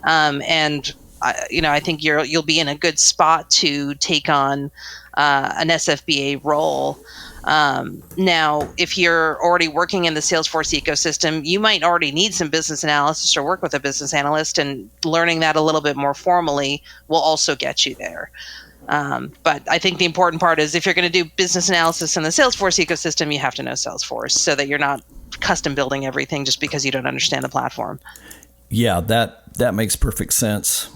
and I think you'll be in a good spot to take on an SFBA role. Now, if you're already working in the Salesforce ecosystem, you might already need some business analysis or work with a business analyst, and learning that a little bit more formally will also get you there. But I think the important part is if you're going to do business analysis in the Salesforce ecosystem, you have to know Salesforce so that you're not custom building everything just because you don't understand the platform. Yeah, that makes perfect sense.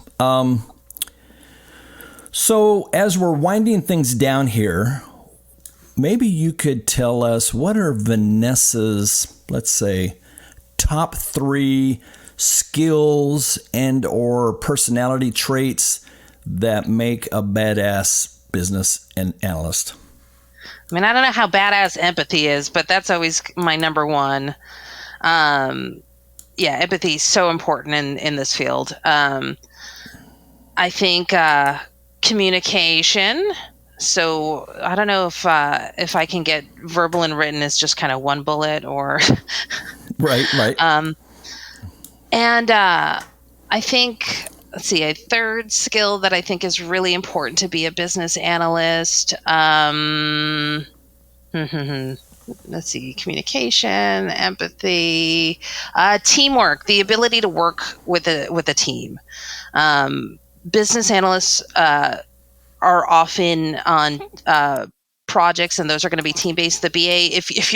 So as we're winding things down here, maybe you could tell us, what are Vanessa's, let's say, top 3 skills and or personality traits that make a badass business analyst? I mean, I don't know how badass empathy is, but that's always my number one. Empathy is so important in this field. I think communication. So I don't know if I can get verbal and written as just kind of one bullet or right. And I think, let's see, a third skill that I think is really important to be a business analyst. Let's see, communication, empathy, teamwork, the ability to work with a team. Business analysts are often on projects, and those are going to be team-based. The BA, if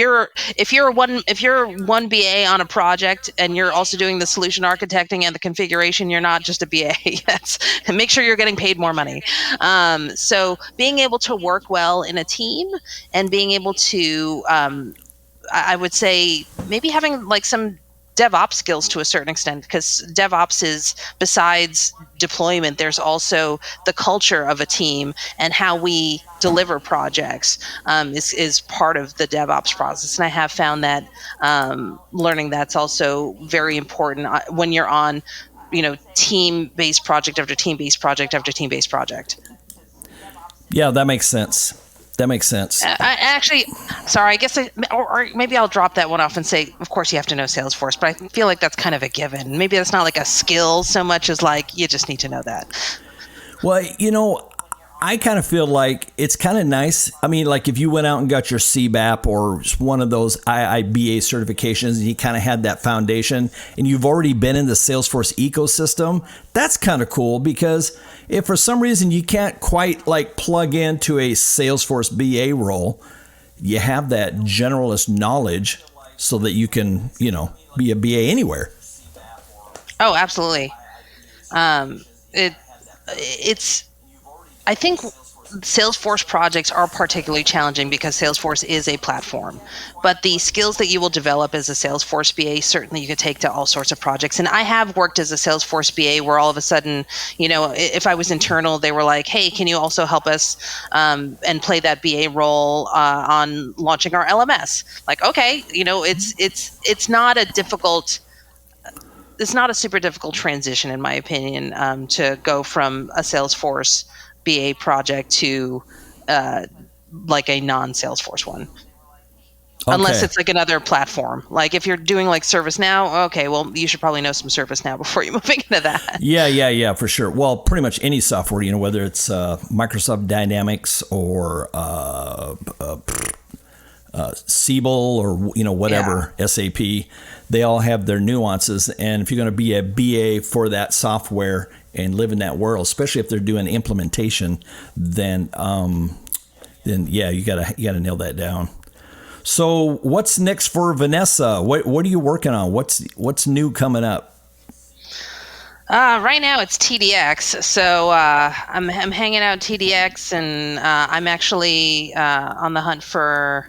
you're one BA on a project and you're also doing the solution architecting and the configuration, you're not just a BA. And make sure you're getting paid more money. So being able to work well in a team and being able to, I would say maybe having like some DevOps skills to a certain extent, because DevOps is, besides deployment, there's also the culture of a team and how we deliver projects is part of the DevOps process. And I have found that learning that's also very important when you're on, team-based project after team-based project after team-based project. Yeah, that makes sense. That makes sense. I actually, sorry, I guess, or maybe I'll drop that one off and say, of course, you have to know Salesforce, but I feel like that's kind of a given. Maybe that's not like a skill so much as like you just need to know that. Well, I kind of feel like it's kind of nice. I mean, like if you went out and got your CBAP or one of those IIBA certifications and you kind of had that foundation and you've already been in the Salesforce ecosystem, that's kind of cool, because if for some reason you can't quite like plug into a Salesforce BA role, you have that generalist knowledge so that you can, be a BA anywhere. Oh, absolutely. It's I think Salesforce projects are particularly challenging because Salesforce is a platform, but the skills that you will develop as a Salesforce BA, certainly you could take to all sorts of projects. And I have worked as a Salesforce BA where all of a sudden, if I was internal, they were like, hey, can you also help us and play that BA role on launching our LMS? Like, okay, it's not a difficult, it's not a super difficult transition, in my opinion, to go from a Salesforce BA project to like a non-Salesforce one. Okay. Unless it's like another platform. Like if you're doing like ServiceNow, okay, well, you should probably know some ServiceNow before you're moving into that. Yeah, for sure. Well, pretty much any software, whether it's Microsoft Dynamics or Siebel or whatever, yeah. SAP, they all have their nuances. And if you're going to be a BA for that software and live in that world, especially if they're doing implementation, then yeah, you gotta nail that down. So what's next for Vanessa? What are you working on? What's new coming up? Right now it's TDX. So I'm hanging out TDX, and I'm actually on the hunt for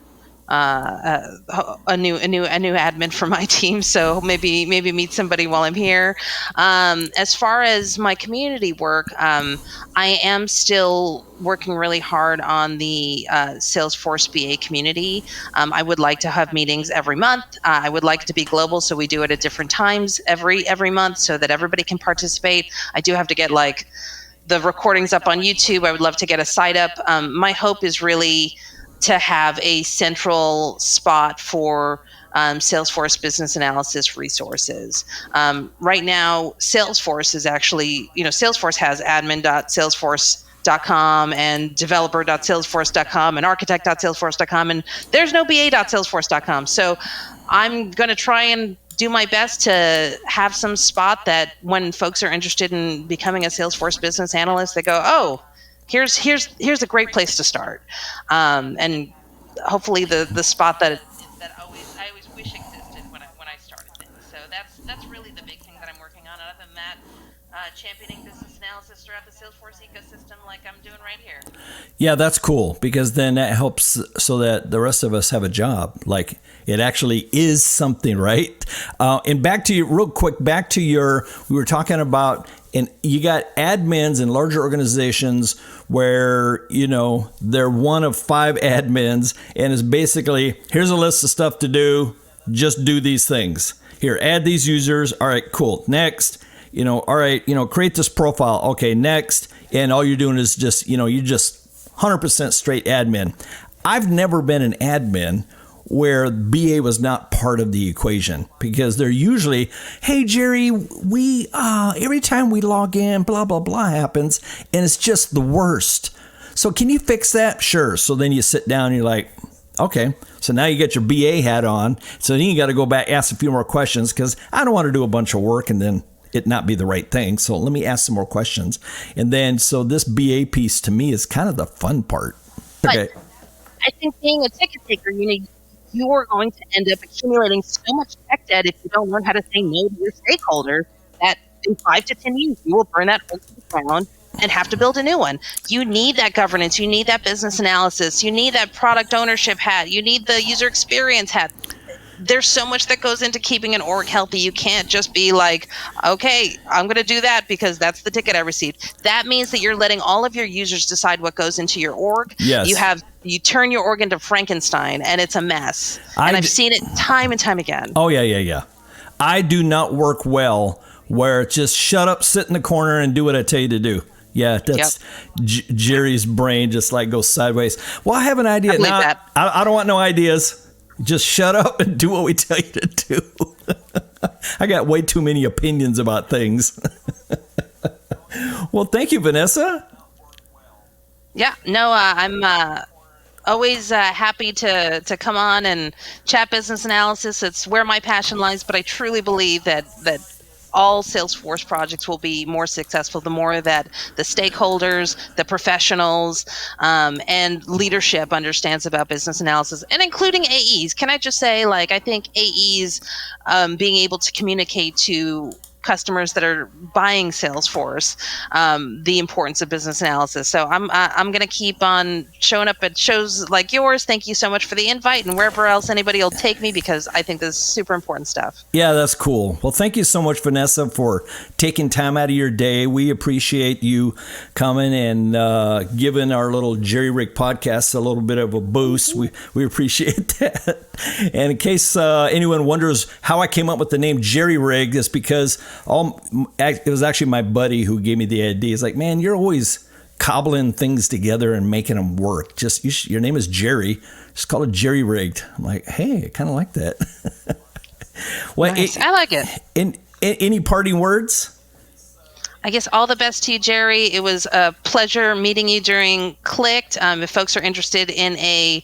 a new admin for my team. So maybe meet somebody while I'm here. As far as my community work, I am still working really hard on the Salesforce BA community. I would like to have meetings every month. I would like to be global, so we do it at different times every month so that everybody can participate. I do have to get like the recordings up on YouTube. I would love to get a site up. My hope is really to have a central spot for Salesforce business analysis resources. Right now, Salesforce is actually, Salesforce has admin.salesforce.com and developer.salesforce.com and architect.salesforce.com, and there's no ba.salesforce.com. So I'm going to try and do my best to have some spot that when folks are interested in becoming a Salesforce business analyst, they go, oh, here's a great place to start, and hopefully the spot that I always wish existed when I started things. So that's really the big thing that I'm working on. Other than that, championing business analysis throughout the Salesforce ecosystem, like I'm doing right here. Yeah, that's cool, because then that helps so that the rest of us have a job. Like it actually is something, right? And back to you real quick. Back to we were talking about. And you got admins in larger organizations where, they're one of 5 admins, and it's basically, here's a list of stuff to do. Just do these things. Here, add these users. All right, cool. Next, all right, create this profile. Okay, next. And all you're doing is just, you're just 100% straight admin. I've never been an admin where BA was not part of the equation, because they're usually, hey, Jerry, we every time we log in, blah, blah, blah happens, and it's just the worst. So can you fix that? Sure. So then you sit down and you're like, okay. So now you get your BA hat on. So then you got to go back, ask a few more questions, because I don't want to do a bunch of work and then it not be the right thing. So let me ask some more questions. And then, so this BA piece to me is kind of the fun part. Okay. But I think being a ticket taker, you are going to end up accumulating so much tech debt if you don't learn how to say no to your stakeholder that in 5 to 10 years, you will burn that hole to the ground and have to build a new one. You need that governance. You need that business analysis. You need that product ownership hat. You need the user experience hat. there's so much that goes into keeping an org healthy. You can't just be like, okay, I'm going to do that because that's the ticket I received. That means that you're letting all of your users decide what goes into your org. Yes. You turn your org into Frankenstein, and it's a mess. And I've seen it time and time again. Oh, yeah. I do not work well where it's just shut up, sit in the corner, and do what I tell you to do. Yeah, that's Jerry's brain just like goes sideways. Well, I have an idea. I don't want no ideas. Just shut up and do what we tell you to do. I got way too many opinions about things. Well, thank you, Vanessa. Yeah, no, I'm always happy to come on and chat business analysis. It's where my passion lies, but I truly believe that all Salesforce projects will be more successful the more that the stakeholders, the professionals, and leadership understands about business analysis, and including AEs. Can I just say, I think AEs being able to communicate to customers that are buying Salesforce the importance of business analysis. So I'm going to keep on showing up at shows like yours. Thank you so much for the invite, and wherever else anybody will take me, because I think this is super important stuff. Yeah, that's cool. Well, thank you so much, Vanessa, for taking time out of your day. We appreciate you coming and giving our little Jerry Rig podcast a little bit of a boost. We appreciate that. And in case anyone wonders how I came up with the name Jerry Rig, it's because it was actually my buddy who gave me the idea. He's like, man, you're always cobbling things together and making them work. Your name is Jerry. Just call it Jerry Rigged. I'm like, hey, I kind of like that. Well, nice. I like it. Any parting words? I guess all the best to you, Jerry. It was a pleasure meeting you during Clicked. If folks are interested in a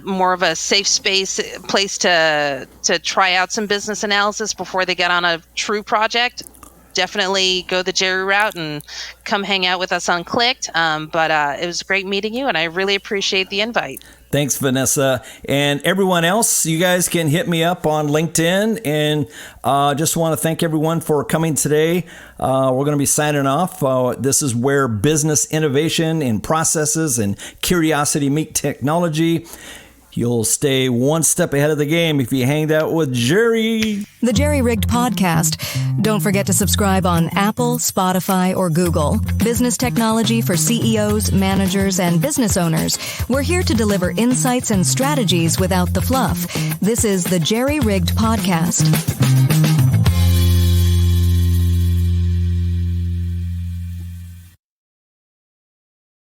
more of a safe place to try out some business analysis before they get on a true project, definitely go the Jerry route and come hang out with us on Clicked. But it was great meeting you, and I really appreciate the invite. Thanks, Vanessa. And everyone else, you guys can hit me up on LinkedIn. And just want to thank everyone for coming today. We're going to be signing off. This is where business innovation and processes and curiosity meet technology. You'll stay one step ahead of the game if you hanged out with Jerry. The Jerry Rigged Podcast. Don't forget to subscribe on Apple, Spotify, or Google. Business technology for CEOs, managers, and business owners. We're here to deliver insights and strategies without the fluff. This is the Jerry Rigged Podcast.